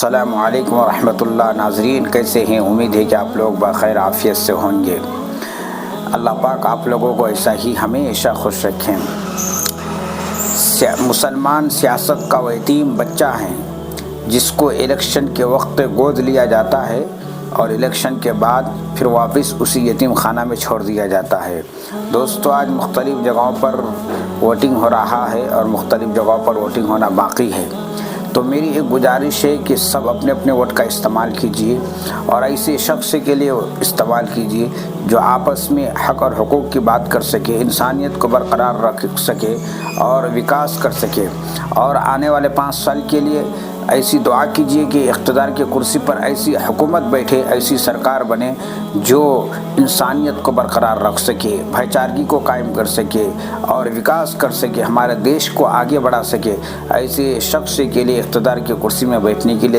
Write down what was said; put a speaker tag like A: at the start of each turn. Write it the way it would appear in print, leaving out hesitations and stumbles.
A: السلام علیکم ورحمۃ اللہ۔ ناظرین کیسے ہیں؟ امید ہے کہ آپ لوگ بخیر عافیت سے ہوں گے۔ اللہ پاک آپ لوگوں کو ایسا ہی ہمیشہ خوش رکھیں۔ مسلمان سیاست کا وہ یتیم بچہ ہے جس کو الیکشن کے وقت گود لیا جاتا ہے اور الیکشن کے بعد پھر واپس اسی یتیم خانہ میں چھوڑ دیا جاتا ہے۔ دوستو، آج مختلف جگہوں پر ووٹنگ ہو رہا ہے اور مختلف جگہوں پر ووٹنگ ہونا باقی ہے، تو میری ایک گزارش ہے کہ سب اپنے اپنے ووٹ کا استعمال کیجیے اور ایسے شخص کے لیے استعمال کیجیے جو آپس میں حق اور حقوق کی بات کر سکے، انسانیت کو برقرار رکھ سکے اور وکاس کر سکے، اور آنے والے 5 سال کے لیے ایسی دعا کیجیے کہ اقتدار کی کرسی پر ایسی حکومت بیٹھے، ایسی سرکار بنے جو انسانیت کو برقرار رکھ سکے، بھائی چارگی کو قائم کر سکے اور وکاس کر سکے، ہمارے دیش کو آگے بڑھا سکے۔ ایسے شخص کے لیے اقتدار کی کرسی میں بیٹھنے کے لیے